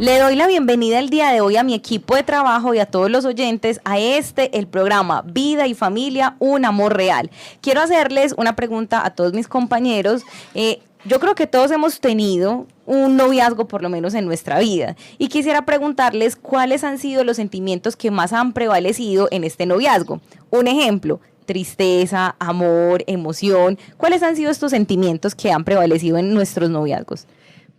Le doy la bienvenida el día de hoy a mi equipo de trabajo y a todos los oyentes a el programa Vida y Familia, un amor real. Quiero hacerles una pregunta a todos mis compañeros. Yo creo que todos hemos tenido un noviazgo por lo menos en nuestra vida y quisiera preguntarles cuáles han sido los sentimientos que más han prevalecido en este noviazgo. Un ejemplo, tristeza, amor, emoción. ¿Cuáles han sido estos sentimientos que han prevalecido en nuestros noviazgos?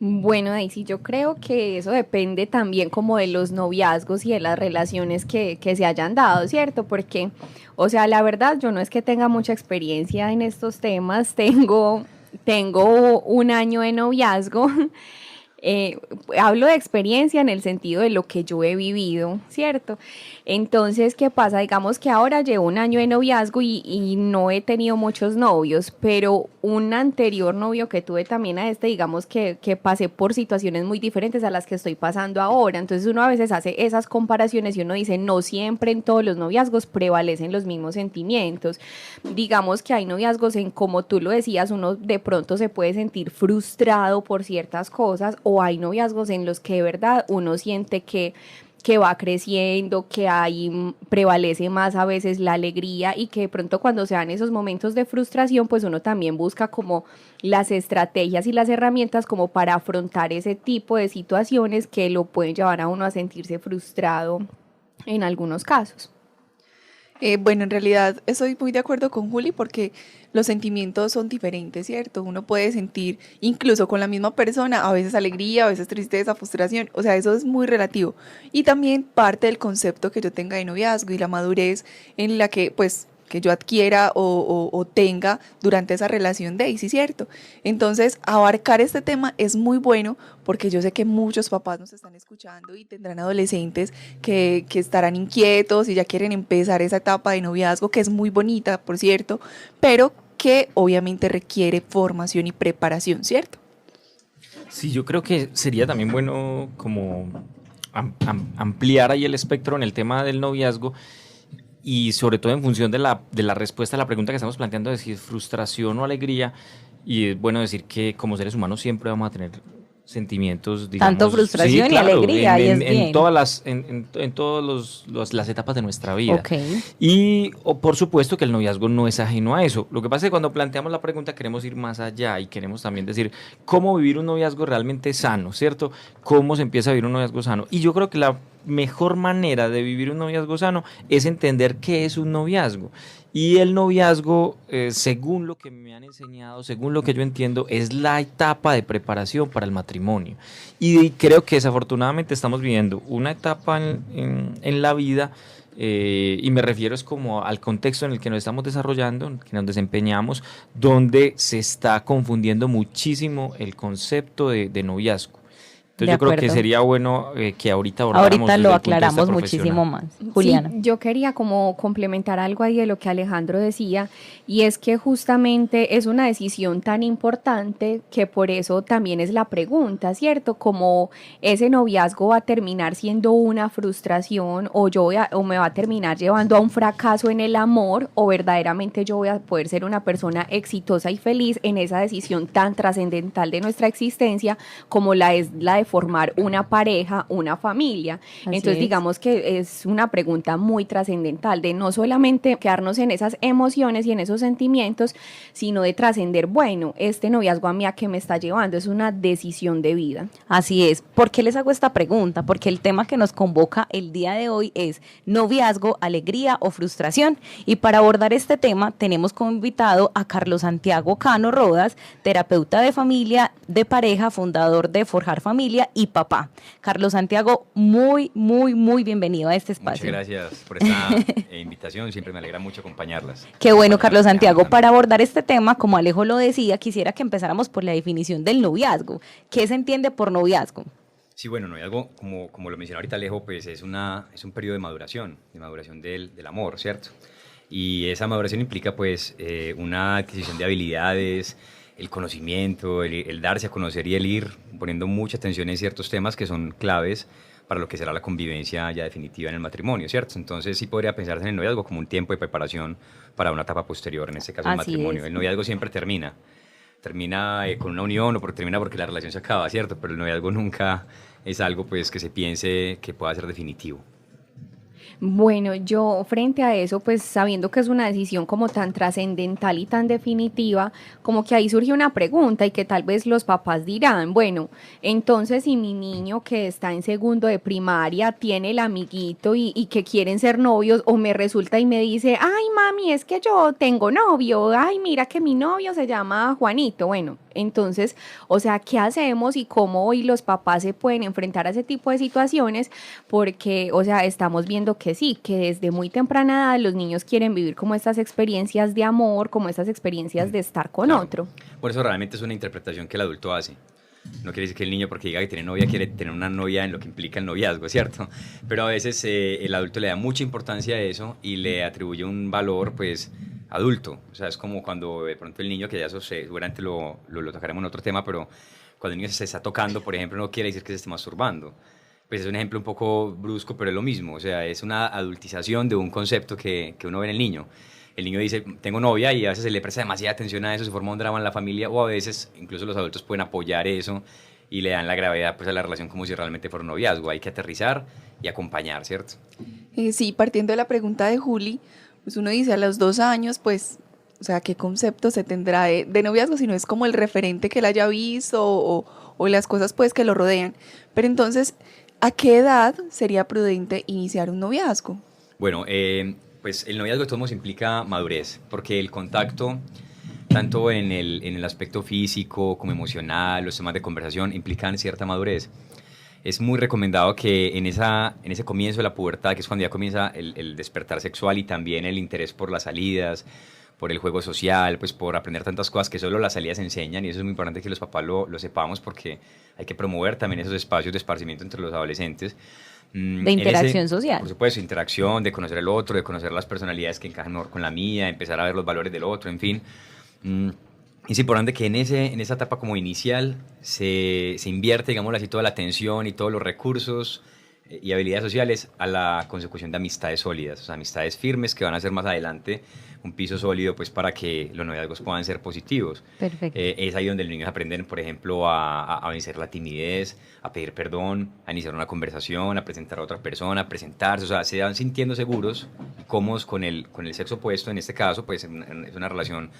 Bueno, Daisy, yo creo que eso depende también como de los noviazgos y de las relaciones que se hayan dado, ¿cierto? Porque, o sea, la verdad, yo no es que tenga mucha experiencia en estos temas, tengo un año de noviazgo. Hablo de experiencia en el sentido de lo que yo he vivido, ¿cierto? Entonces, ¿qué pasa? Digamos que ahora llevo un año de noviazgo y no he tenido muchos novios, pero un anterior novio que tuve también a digamos que pasé por situaciones muy diferentes a las que estoy pasando ahora. Entonces uno a veces hace esas comparaciones y uno dice, no siempre en todos los noviazgos prevalecen los mismos sentimientos. Digamos que hay noviazgos en, como tú lo decías, uno de pronto se puede sentir frustrado por ciertas cosas, o hay noviazgos en los que de verdad uno siente que va creciendo, que ahí prevalece más a veces la alegría y que de pronto cuando se dan esos momentos de frustración, pues uno también busca como las estrategias y las herramientas como para afrontar ese tipo de situaciones que lo pueden llevar a uno a sentirse frustrado en algunos casos. Bueno, en realidad estoy muy de acuerdo con Juli porque los sentimientos son diferentes, ¿cierto? Uno puede sentir incluso con la misma persona, a veces alegría, a veces tristeza, frustración, o sea, eso es muy relativo. Y también parte del concepto que yo tenga de noviazgo y la madurez en la que, pues, que yo adquiera o tenga durante esa relación Daisy, ¿cierto? Entonces, abarcar este tema es muy bueno porque yo sé que muchos papás nos están escuchando y tendrán adolescentes que estarán inquietos y ya quieren empezar esa etapa de noviazgo, que es muy bonita, por cierto, pero que obviamente requiere formación y preparación, ¿cierto? Sí, yo creo que sería también bueno como ampliar ahí el espectro en el tema del noviazgo. Y sobre todo en función de la respuesta a la pregunta que estamos planteando de si es frustración o alegría, y es bueno decir que como seres humanos siempre vamos a tener sentimientos, digamos, tanto frustración y alegría, y es bien. En todas las etapas de nuestra vida. Okay. Y por supuesto que el noviazgo no es ajeno a eso. Lo que pasa es que cuando planteamos la pregunta queremos ir más allá y queremos también decir cómo vivir un noviazgo realmente sano, ¿cierto? Cómo se empieza a vivir un noviazgo sano. Y yo creo que la mejor manera de vivir un noviazgo sano es entender qué es un noviazgo. Y el noviazgo, según lo que me han enseñado, según lo que yo entiendo, es la etapa de preparación para el matrimonio. Y creo que desafortunadamente estamos viviendo una etapa en la vida, y me refiero es como al contexto en el que nos estamos desarrollando, en el que nos desempeñamos, donde se está confundiendo muchísimo el concepto de noviazgo. Entonces yo creo que sería bueno que ahorita abordáramos. Ahorita lo aclaramos muchísimo más. Juliana. Sí, yo quería como complementar algo ahí de lo que Alejandro decía, y es que justamente es una decisión tan importante que por eso también es la pregunta, ¿cierto? Como ese noviazgo va a terminar siendo una frustración o me va a terminar llevando a un fracaso en el amor, o verdaderamente yo voy a poder ser una persona exitosa y feliz en esa decisión tan trascendental de nuestra existencia como la es la de formar una pareja, una familia. Entonces digamos que es una pregunta muy trascendental de no solamente quedarnos en esas emociones y en esos sentimientos, sino de trascender, bueno, este noviazgo a mí a qué me está llevando, es una decisión de vida. Así es. ¿Por qué les hago esta pregunta? Porque el tema que nos convoca el día de hoy es noviazgo, alegría o frustración. Y para abordar este tema tenemos como invitado a Carlos Santiago Cano Rodas, terapeuta de familia, de pareja, fundador de Forjar Familia y papá. Carlos Santiago, muy bienvenido a este espacio. Muchas gracias por esta invitación, siempre me alegra mucho acompañarlas. Qué bueno, Carlos Santiago. Para abordar este tema, como Alejo lo decía, quisiera que empezáramos por la definición del noviazgo. ¿Qué se entiende por noviazgo? Sí, bueno, noviazgo, como lo mencionó ahorita Alejo, pues es un periodo de maduración del amor, ¿cierto? Y esa maduración implica pues una adquisición de habilidades, el conocimiento, el darse a conocer y el ir poniendo mucha atención en ciertos temas que son claves para lo que será la convivencia ya definitiva en el matrimonio, ¿cierto? Entonces sí podría pensarse en el noviazgo como un tiempo de preparación para una etapa posterior, en este caso el matrimonio. El noviazgo siempre termina, termina con una unión o porque termina porque la relación se acaba, ¿cierto? Pero el noviazgo nunca es algo pues que se piense que pueda ser definitivo. Bueno, yo frente a eso, pues sabiendo que es una decisión como tan trascendental y tan definitiva, como que ahí surge una pregunta y que tal vez los papás dirán, bueno, entonces si mi niño que está en segundo de primaria tiene el amiguito y que quieren ser novios o me resulta y me dice, ay mami, es que yo tengo novio, ay mira que mi novio se llama Juanito, bueno, entonces, o sea, ¿qué hacemos y cómo hoy los papás se pueden enfrentar a ese tipo de situaciones? Porque, o sea, estamos viendo que sí, que desde muy temprana edad los niños quieren vivir como estas experiencias de amor, como estas experiencias de estar con Claro. otro. Por eso realmente es una interpretación que el adulto hace. No quiere decir que el niño porque diga que tiene novia quiere tener una novia en lo que implica el noviazgo, ¿cierto? Pero a veces el adulto le da mucha importancia a eso y le atribuye un valor, pues, adulto. O sea, es como cuando de pronto el niño, que ya eso seguramente lo tocaremos en otro tema, pero cuando el niño se está tocando, por ejemplo, no quiere decir que se esté masturbando. Pues es un ejemplo un poco brusco, pero es lo mismo. O sea, es una adultización de un concepto que uno ve en el niño. El niño dice, tengo novia, y a veces se le presta demasiada atención a eso, se forma un drama en la familia, o a veces incluso los adultos pueden apoyar eso y le dan la gravedad pues, a la relación como si realmente fuera un noviazgo. Hay que aterrizar y acompañar, ¿cierto? Sí, partiendo de la pregunta de Juli, pues uno dice a los 2 años, pues, o sea, ¿qué concepto se tendrá de noviazgo? Si no es como el referente que él haya visto o las cosas pues que lo rodean. Pero entonces, ¿a qué edad sería prudente iniciar un noviazgo? Bueno, pues el noviazgo de todos modos implica madurez, porque el contacto, tanto en el aspecto físico como emocional, los temas de conversación, implican cierta madurez. Es muy recomendado que en ese comienzo de la pubertad, que es cuando ya comienza el despertar sexual y también el interés por las salidas, por el juego social, pues por aprender tantas cosas que solo las salidas enseñan, y eso es muy importante que los papás lo sepamos porque hay que promover también esos espacios de esparcimiento entre los adolescentes. De interacción social. Por supuesto, interacción, de conocer el otro, de conocer las personalidades que encajan mejor con la mía, empezar a ver los valores del otro, en fin. Es importante que en esa etapa como inicial se invierte, digamos así, toda la atención y todos los recursos y habilidades sociales a la consecución de amistades sólidas, o sea, amistades firmes que van a ser más adelante un piso sólido pues para que los noviazgos puedan ser positivos. Perfecto. Es ahí donde los niños aprenden, por ejemplo, a vencer la timidez, a pedir perdón, a iniciar una conversación, a presentar a otra persona, a presentarse, o sea, se van sintiendo seguros y cómodos con el sexo opuesto, en este caso, pues es una relación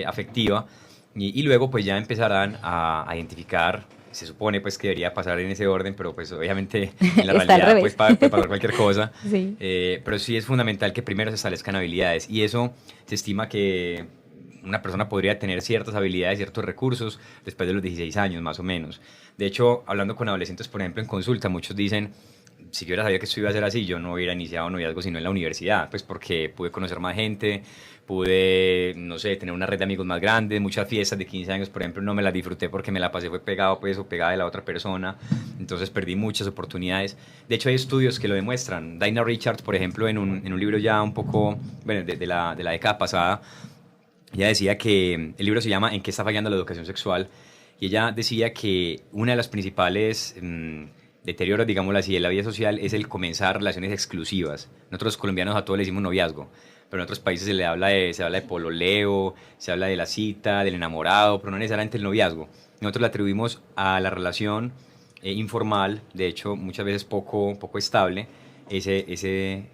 afectiva, y luego pues ya empezarán a identificar. Se supone pues que debería pasar en ese orden, pero pues obviamente en la realidad pues puede pasar cualquier cosa. Sí. Pero sí es fundamental que primero se establezcan habilidades, y eso se estima que una persona podría tener ciertas habilidades, ciertos recursos después de los 16 años más o menos. De hecho, hablando con adolescentes, por ejemplo, en consulta, muchos dicen, si yo hubiera sabido que esto iba a ser así, yo no hubiera iniciado noviazgo sino en la universidad, pues porque pude conocer más gente, pude, no sé, tener una red de amigos más grande. Muchas fiestas de 15 años, por ejemplo, no me las disfruté porque me la pasé fue pegado pues o pegada de la otra persona, entonces perdí muchas oportunidades. De hecho, hay estudios que lo demuestran. Dinah Richards, por ejemplo, en un libro ya un poco, bueno, de la década pasada, ella decía que el libro se llama ¿En qué está fallando la educación sexual? Y ella decía que una de las principales deterioros, digámoslo así, de la vida social es el comenzar relaciones exclusivas. Nosotros los colombianos a todos le decimos noviazgo, pero en otros países se habla de pololeo, se habla de la cita, del enamorado, pero no necesariamente el noviazgo. Nosotros le atribuimos a la relación informal, de hecho muchas veces poco estable, ese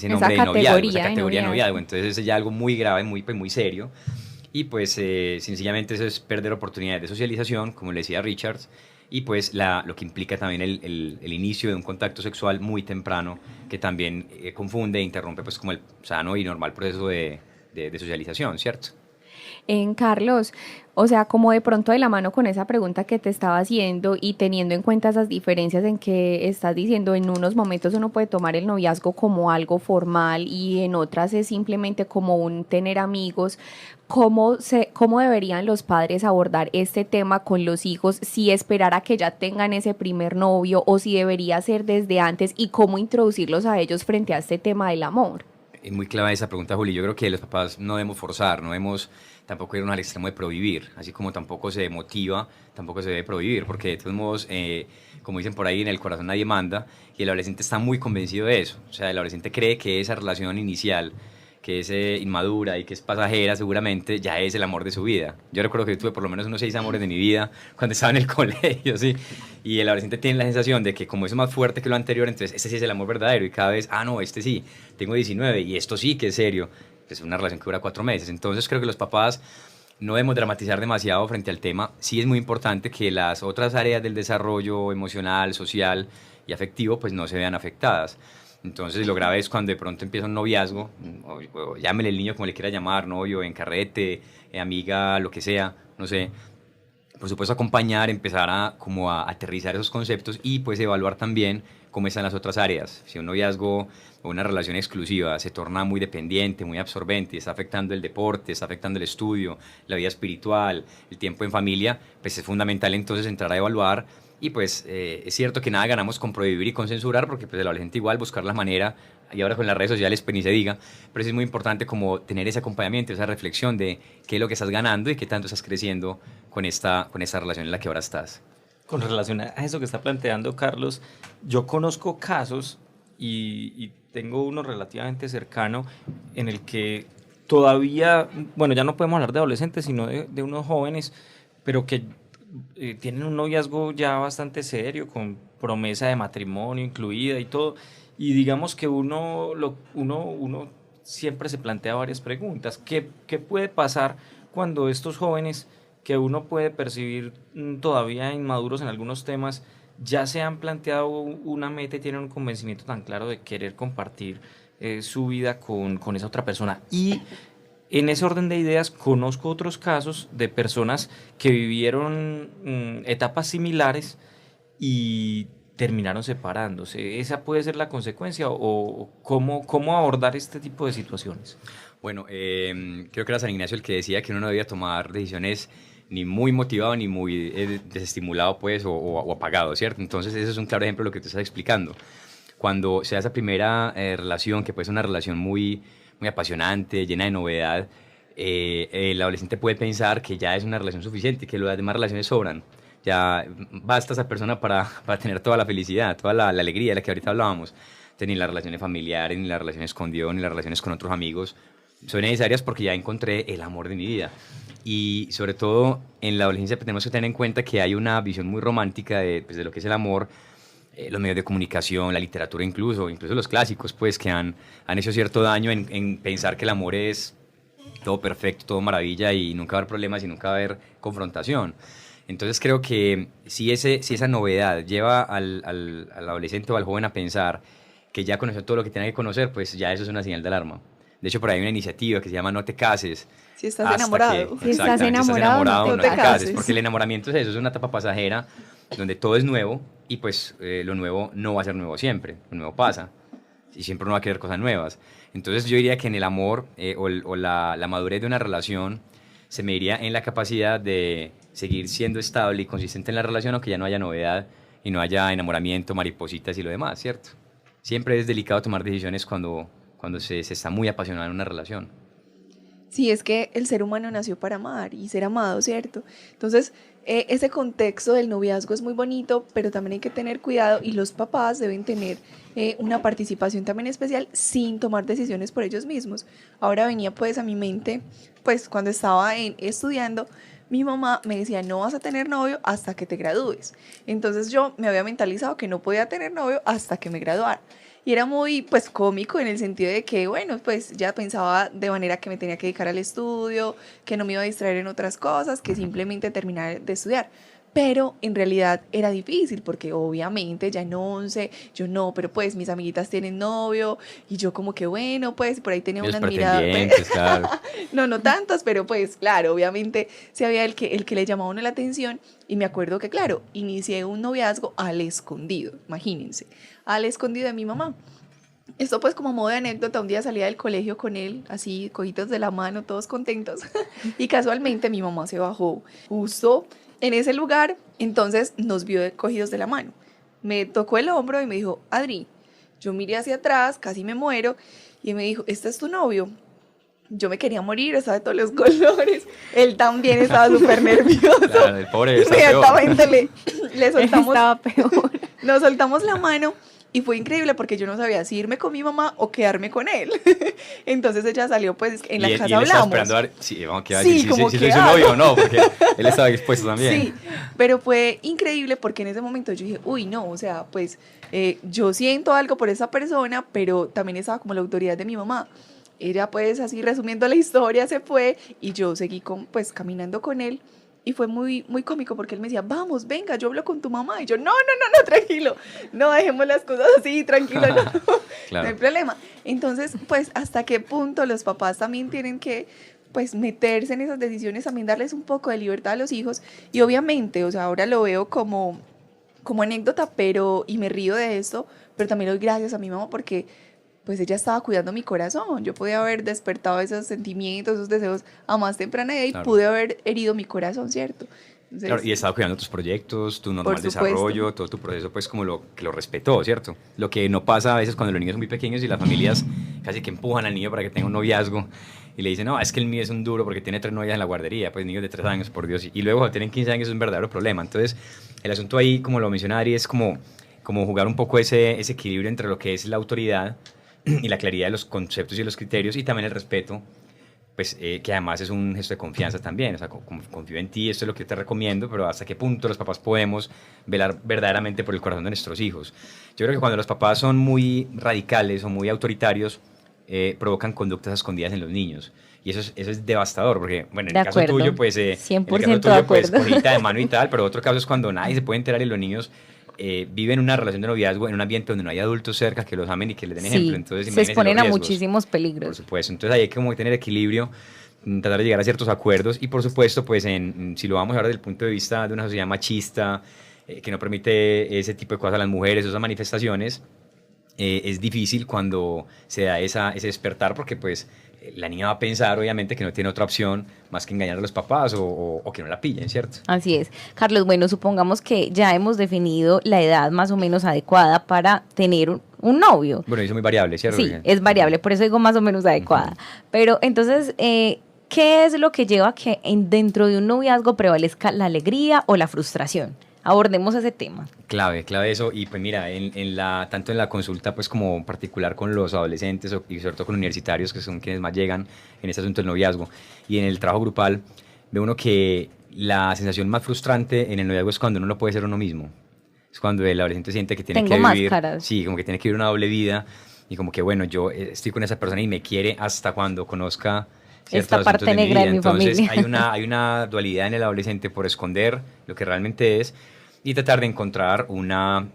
nombre de noviazgo, esa categoría de noviazgo. Entonces es ya algo muy grave, muy serio. Y pues sencillamente eso es perder oportunidades de socialización, como le decía Richards, y pues lo que implica también el inicio de un contacto sexual muy temprano, que también confunde e interrumpe pues como el sano y normal proceso de socialización, ¿cierto? Carlos, o sea, como de pronto de la mano con esa pregunta que te estaba haciendo y teniendo en cuenta esas diferencias en que estás diciendo, en unos momentos uno puede tomar el noviazgo como algo formal y en otras es simplemente como un tener amigos. ¿Cómo deberían los padres abordar este tema con los hijos? Si esperar a que ya tengan ese primer novio o si debería ser desde antes, y cómo introducirlos a ellos frente a este tema del amor. Es muy clave esa pregunta, Juli. Yo creo que los papás no debemos forzar, no debemos tampoco irnos al extremo de prohibir, así como tampoco se motiva, tampoco se debe prohibir, porque de todos modos, como dicen por ahí, en el corazón nadie manda, y el adolescente está muy convencido de eso. O sea, el adolescente cree que esa relación inicial que es inmadura y que es pasajera, seguramente ya es el amor de su vida. Yo recuerdo que tuve por lo menos unos 6 amores de mi vida cuando estaba en el colegio, ¿sí? Y el adolescente tiene la sensación de que como es más fuerte que lo anterior, entonces este sí es el amor verdadero, y cada vez, no, este sí, tengo 19 y esto sí que es serio. Es una relación que dura 4 meses. Entonces creo que los papás no debemos dramatizar demasiado frente al tema. Sí es muy importante que las otras áreas del desarrollo emocional, social y afectivo pues no se vean afectadas. Entonces lo grave es cuando de pronto empieza un noviazgo, o llámele el niño como le quiera llamar, novio, en carrete, amiga, lo que sea, no sé. Por supuesto acompañar, empezar a como a aterrizar esos conceptos y pues evaluar también cómo están las otras áreas. Si un noviazgo o una relación exclusiva se torna muy dependiente, muy absorbente, está afectando el deporte, está afectando el estudio, la vida espiritual, el tiempo en familia, pues es fundamental entonces entrar a evaluar. Y pues es cierto que nada ganamos con prohibir y con censurar, porque pues el adolescente igual buscar la manera, y ahora con las redes sociales pues ni se diga, pero sí es muy importante como tener ese acompañamiento, esa reflexión de qué es lo que estás ganando y qué tanto estás creciendo con esta relación en la que ahora estás. Con relación a eso que está planteando Carlos, yo conozco casos y tengo uno relativamente cercano en el que todavía, bueno, ya no podemos hablar de adolescentes, sino de unos jóvenes, pero que tienen un noviazgo ya bastante serio, con promesa de matrimonio incluida y todo, y digamos que uno siempre se plantea varias preguntas. ¿Qué puede pasar cuando estos jóvenes, que uno puede percibir todavía inmaduros en algunos temas, ya se han planteado una meta y tienen un convencimiento tan claro de querer compartir su vida con esa otra persona? Y en ese orden de ideas conozco otros casos de personas que vivieron etapas similares y terminaron separándose. ¿Esa puede ser la consecuencia o cómo abordar este tipo de situaciones? Bueno, creo que era San Ignacio el que decía que uno no debía tomar decisiones ni muy motivado ni muy desestimulado pues, o apagado, ¿cierto? Entonces ese es un claro ejemplo de lo que te estás explicando. Cuando se da esa primera relación, que puede ser una relación muy apasionante, llena de novedad, el adolescente puede pensar que ya es una relación suficiente, que las demás relaciones sobran. Ya basta esa persona para tener toda la felicidad, toda la alegría de la que ahorita hablábamos. Entonces, ni las relaciones familiares, ni las relaciones con Dios, ni las relaciones con otros amigos son necesarias porque ya encontré el amor de mi vida. Y sobre todo en la adolescencia tenemos que tener en cuenta que hay una visión muy romántica de lo que es el amor. Los medios de comunicación, la literatura incluso los clásicos, pues, que han hecho cierto daño en pensar que el amor es todo perfecto, todo maravilla y nunca va a haber problemas y nunca va a haber confrontación. Entonces creo que si esa novedad lleva al adolescente o al joven a pensar que ya conoció todo lo que tiene que conocer, pues ya eso es una señal de alarma. De hecho, por ahí hay una iniciativa que se llama No te cases. Si estás enamorado. Si estás enamorado, no te cases. Porque el enamoramiento es eso, es una etapa pasajera donde todo es nuevo y pues lo nuevo no va a ser nuevo siempre, lo nuevo pasa y siempre uno va a querer cosas nuevas. Entonces yo diría que en el amor o la madurez de una relación se mediría en la capacidad de seguir siendo estable y consistente en la relación aunque ya no haya novedad y no haya enamoramiento, maripositas y lo demás, ¿cierto? Siempre es delicado tomar decisiones cuando se está muy apasionado en una relación. Sí, es que el ser humano nació para amar y ser amado, ¿cierto? Entonces, ese contexto del noviazgo es muy bonito, pero también hay que tener cuidado y los papás deben tener una participación también especial sin tomar decisiones por ellos mismos. Ahora venía pues a mi mente, pues cuando estaba estudiando, mi mamá me decía, no vas a tener novio hasta que te gradúes. Entonces yo me había mentalizado que no podía tener novio hasta que me graduara. Y era muy, pues, cómico en el sentido de que, bueno, pues ya pensaba de manera que me tenía que dedicar al estudio, que no me iba a distraer en otras cosas, que simplemente terminar de estudiar. Pero en realidad era difícil porque obviamente ya en 11, yo no, pero pues mis amiguitas tienen novio y yo como que bueno, pues por ahí tenía una admirada. Pues, claro. No tantos, pero pues claro, obviamente sí había el que le llamaba a uno la atención y me acuerdo que claro, inicié un noviazgo al escondido, imagínense, al escondido de mi mamá. Esto pues como modo de anécdota, un día salía del colegio con él, así cogidos de la mano, todos contentos y casualmente mi mamá se bajó justo en ese lugar, entonces nos vio cogidos de la mano. Me tocó el hombro y me dijo, Adri, yo miré hacia atrás, casi me muero, y me dijo, ¿este es tu novio? Yo me quería morir, estaba de todos los colores. Él también estaba súper nervioso. Claro, el pobre estaba inmediatamente le soltamos, estaba peor. nos soltamos la mano Y fue increíble porque yo no sabía si irme con mi mamá o quedarme con él. Entonces ella salió, pues en la y casa él estaba hablamos. esperando a ver sí, vamos, ¿qué va a Sí, decir? como Si que lo hizo hago. novio o no, porque él estaba expuesto también. Sí, pero fue increíble porque en ese momento yo dije, uy, no, o sea, pues yo siento algo por esa persona, pero también estaba como la autoridad de mi mamá. Ella, pues, así resumiendo la historia, se fue y yo seguí pues caminando con él. Y fue muy, muy cómico porque él me decía, vamos, venga, yo hablo con tu mamá. Y yo, no, tranquilo, no dejemos las cosas así, tranquilo, no, Claro. no hay problema. Entonces, pues, ¿hasta qué punto los papás también tienen que, pues, meterse en esas decisiones, también darles un poco de libertad a los hijos? Y obviamente, o sea, ahora lo veo como anécdota, y me río de esto, pero también doy gracias a mi mamá porque pues ella estaba cuidando mi corazón. Yo podía haber despertado esos sentimientos, esos deseos a más temprana edad y Claro. pude haber herido mi corazón, ¿cierto? Entonces, Claro, y estaba cuidando tus proyectos, tu normal supuesto. desarrollo, todo tu proceso, pues como que lo respetó, ¿cierto? Lo que no pasa a veces cuando los niños son muy pequeños y las familias casi que empujan al niño para que tenga un noviazgo y le dicen, no, es que el mío es un duro porque tiene 3 novias en la guardería, pues niños de 3 años, por Dios, y luego cuando tienen 15 años es un verdadero problema. Entonces, el asunto ahí, como lo menciona Ari, es como jugar un poco ese equilibrio entre lo que es la autoridad y la claridad de los conceptos y los criterios y también el respeto, pues que además es un gesto de confianza también, o sea, confío en ti, esto es lo que yo te recomiendo, pero hasta qué punto los papás podemos velar verdaderamente por el corazón de nuestros hijos. Yo creo que cuando los papás son muy radicales o muy autoritarios, provocan conductas escondidas en los niños. Y eso es devastador, porque, bueno, en De el caso acuerdo. tuyo, pues, en el 100% caso de tuyo, pues, acuerdo. cogidita de mano y tal, pero otro caso es cuando nadie se puede enterar y los niños viven una relación de noviazgo en un ambiente donde no hay adultos cerca que los amen y que les den ejemplo. Entonces, se imagínense exponen los a riesgos. muchísimos Por peligros. supuesto, entonces ahí hay que como tener equilibrio, tratar de llegar a ciertos acuerdos y por supuesto, pues si lo vamos a ver desde el punto de vista de una sociedad machista, que no permite ese tipo de cosas a las mujeres, esas manifestaciones, es difícil cuando se da ese despertar porque pues la niña va a pensar obviamente que no tiene otra opción más que engañar a los papás o que no la pillen, ¿cierto? Así es. Carlos, bueno, supongamos que ya hemos definido la edad más o menos adecuada para tener un novio. Bueno, eso es muy variable, ¿cierto? Sí, es variable, por eso digo más o menos adecuada. Pero entonces, ¿qué es lo que lleva a que dentro de un noviazgo prevalezca la alegría o la frustración? Abordemos ese tema. Clave eso. Y pues mira, tanto en la consulta pues como particular con los adolescentes y sobre todo con universitarios, que son quienes más llegan en este asunto del noviazgo, y en el trabajo grupal, ve uno que la sensación más frustrante en el noviazgo es cuando uno no puede ser uno mismo. Es cuando el adolescente siente que tiene Tengo que vivir... máscaras. Sí, como que tiene que vivir una doble vida y como que bueno, yo estoy con esa persona y me quiere hasta cuando conozca ciertos Esta parte asuntos de mi negra vida. de mi Entonces familia. hay una dualidad en el adolescente por esconder lo que realmente es y tratar de encontrar una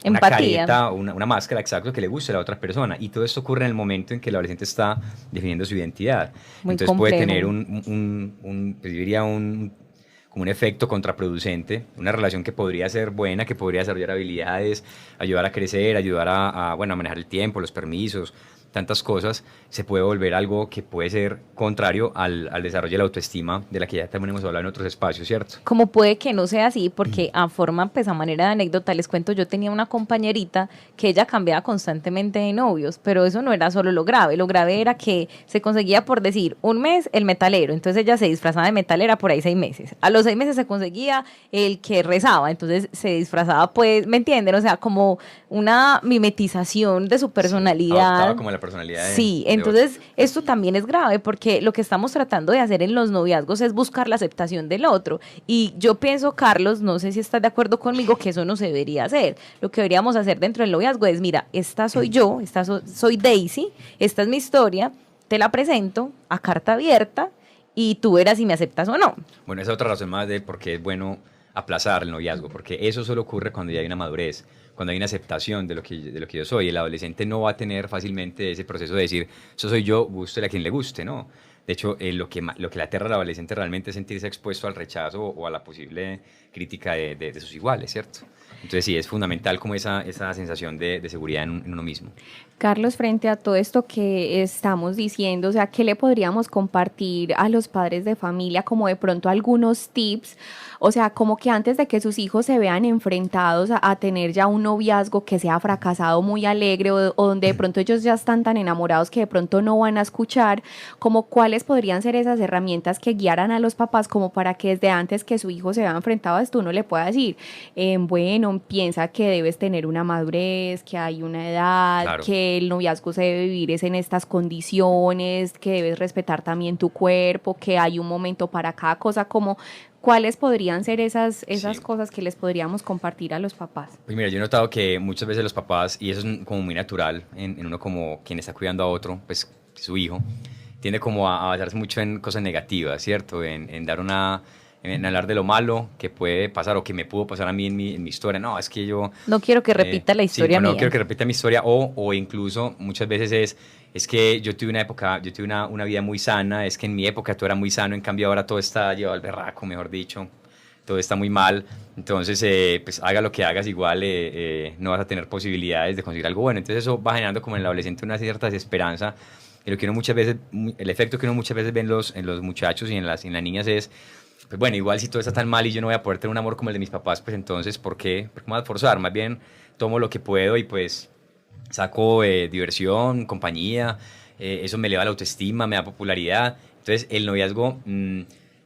Empatía. careta, una máscara, exacto, que le guste a la otra persona. Y todo esto ocurre en el momento en que el adolescente está definiendo su identidad. Muy Entonces puede complejo. tener pues yo diría como un efecto contraproducente, una relación que podría ser buena, que podría desarrollar habilidades, ayudar a crecer, ayudar a manejar el tiempo, los permisos, tantas cosas, se puede volver algo que puede ser contrario al desarrollo de la autoestima, de la que ya también hemos hablado en otros espacios, ¿cierto? Como puede que no sea así, porque a forma, pues a manera de anécdota, les cuento, yo tenía una compañerita que ella cambiaba constantemente de novios, pero eso no era solo lo grave era que se conseguía, por decir, un mes el metalero, entonces ella se disfrazaba de metalera por ahí 6 meses, a los 6 meses se conseguía el que rezaba, entonces se disfrazaba, pues, ¿me entienden? O sea, como una mimetización de su personalidad. Adoptaba como la personalidad de... Sí, de entonces esto también es grave porque lo que estamos tratando de hacer en los noviazgos es buscar la aceptación del otro. Y yo pienso, Carlos, no sé si estás de acuerdo conmigo, que eso no se debería hacer. Lo que deberíamos hacer dentro del noviazgo es, mira, esta soy yo, soy Daisy, esta es mi historia, te la presento a carta abierta y tú verás si me aceptas o no. Bueno, esa es otra razón más de por qué es bueno aplazar el noviazgo, porque eso solo ocurre cuando ya hay una madurez, cuando hay una aceptación de lo que yo soy. El adolescente no va a tener fácilmente ese proceso de decir, eso soy yo, guste a quien le guste, ¿no? De hecho, lo que le aterra al adolescente realmente es sentirse expuesto al rechazo o a la posible crítica de sus iguales, ¿cierto? Entonces sí, es fundamental como esa sensación de seguridad en uno mismo. Carlos, frente a todo esto que estamos diciendo, o sea, ¿qué le podríamos compartir a los padres de familia como de pronto algunos tips? O sea, como que antes de que sus hijos se vean enfrentados a tener ya un noviazgo que sea fracasado, muy alegre o donde de pronto ellos ya están tan enamorados que de pronto no van a escuchar, como cuáles ¿cuáles podrían ser esas herramientas que guiaran a los papás como para que desde antes que su hijo se vea enfrentado a esto uno le pueda decir, bueno, piensa que debes tener una madurez, que hay una edad, Claro. que el noviazgo se debe vivir es en estas condiciones, que debes respetar también tu cuerpo, que hay un momento para cada cosa, como cuáles podrían ser esas Sí. cosas que les podríamos compartir a los papás? Pues mira, yo he notado que muchas veces los papás, y eso es como muy natural en uno como quien está cuidando a otro, pues su hijo, tiende como a basarse mucho en cosas negativas, ¿cierto? En dar en hablar de lo malo que puede pasar o que me pudo pasar a mí en mi historia. No, es que yo... No quiero que repita la historia sí, no mía. quiero que repita mi historia o incluso muchas veces es que yo tuve una época, yo tuve una vida muy sana, es que en mi época todo era muy sano, en cambio ahora todo está llevado al berraco, mejor dicho, todo está muy mal, entonces pues haga lo que hagas igual no vas a tener posibilidades de conseguir algo bueno, entonces eso va generando como en el adolescente una cierta desesperanza y lo que uno muchas veces, el efecto que uno muchas veces ve en los muchachos y en las niñas es pues bueno, igual si todo está tan mal y yo no voy a poder tener un amor como el de mis papás, pues entonces, ¿por qué? ¿Por qué me voy a esforzar? Más bien tomo lo que puedo y pues saco diversión, compañía, eso me eleva la autoestima, me da popularidad. Entonces, el noviazgo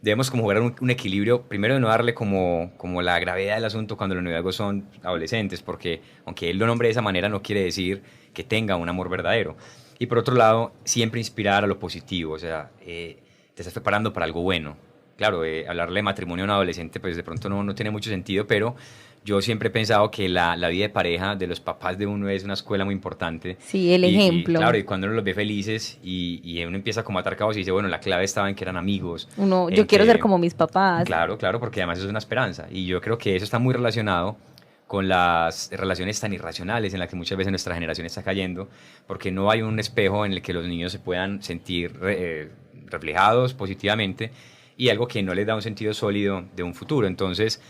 debemos como jugar un equilibrio, primero de no darle como la gravedad del asunto cuando los noviazgos son adolescentes, porque aunque él lo nombre de esa manera no quiere decir que tenga un amor verdadero. Y por otro lado, siempre inspirar a lo positivo, o sea, te estás preparando para algo bueno. Claro, hablarle de matrimonio a un adolescente pues de pronto no tiene mucho sentido, pero yo siempre he pensado que la vida de pareja de los papás de uno es una escuela muy importante. Sí, el ejemplo. Claro, y cuando uno los ve felices y uno empieza como a atar cabos y dice, bueno, la clave estaba en que eran amigos. Yo quiero ser como mis papás. Claro, porque además eso es una esperanza. Y yo creo que eso está muy relacionado con las relaciones tan irracionales en las que muchas veces nuestra generación está cayendo, porque no hay un espejo en el que los niños se puedan sentir reflejados positivamente y algo que no les da un sentido sólido de un futuro. Entonces,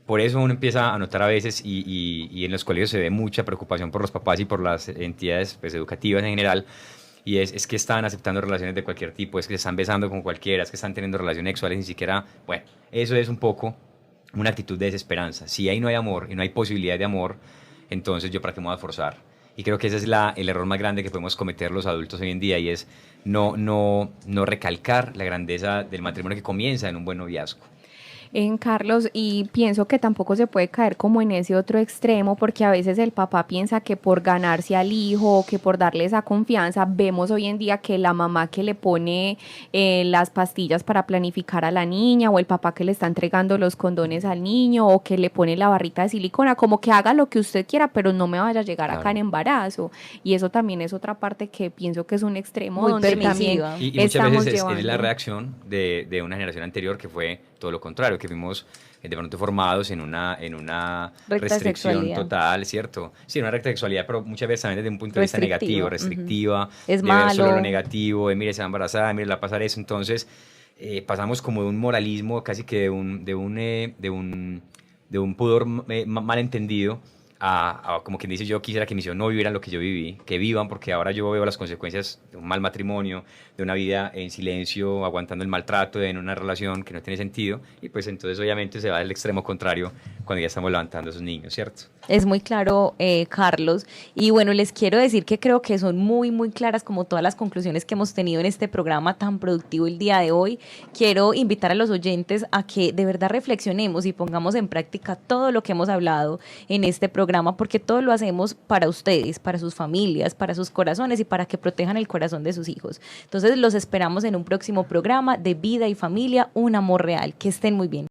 por eso uno empieza a notar a veces, y en los colegios se ve mucha preocupación por los papás y por las entidades pues, educativas en general, y es que están aceptando relaciones de cualquier tipo, es que se están besando con cualquiera, es que están teniendo relaciones sexuales ni siquiera, bueno, eso es un poco una actitud de desesperanza. Si ahí no hay amor y no hay posibilidad de amor, entonces yo para qué me voy a esforzar. Y creo que ese es el error más grande que podemos cometer los adultos hoy en día, y es no recalcar la grandeza del matrimonio que comienza en un buen noviazgo. Carlos, y pienso que tampoco se puede caer como en ese otro extremo, porque a veces el papá piensa que por ganarse al hijo o que por darle esa confianza, vemos hoy en día que la mamá que le pone las pastillas para planificar a la niña, o el papá que le está entregando los condones al niño, o que le pone la barrita de silicona, como que haga lo que usted quiera, pero no me vaya a llegar acá en embarazo. Y eso también es otra parte que pienso que es un extremo muy donde permisiva. también Y muchas estamos veces llevando. es la reacción de una generación anterior que fue todo lo contrario, que fuimos de pronto formados en una Recta restricción sexualidad. total, ¿cierto? Sí, una recta sexualidad, pero muchas veces también desde un punto de vista negativo, restrictiva, Es de ver solo malo. lo negativo, de mire, se va embarazada, mire, le va a pasar eso. Entonces, pasamos como de un moralismo, casi que de un pudor malentendido, a como quien dice, yo quisiera que mis hijos no vivieran lo que yo viví, que vivan, porque ahora yo veo las consecuencias de un mal matrimonio, de una vida en silencio, aguantando el maltrato, en una relación que no tiene sentido, y pues entonces obviamente se va al extremo contrario cuando ya estamos levantando a esos niños, ¿cierto? Es muy claro, Carlos. Y bueno, les quiero decir que creo que son muy, muy claras como todas las conclusiones que hemos tenido en este programa tan productivo el día de hoy. Quiero invitar a los oyentes a que de verdad reflexionemos y pongamos en práctica todo lo que hemos hablado en este programa, porque todo lo hacemos para ustedes, para sus familias, para sus corazones y para que protejan el corazón de sus hijos. Entonces los esperamos en un próximo programa de Vida y Familia, un amor real. Que estén muy bien.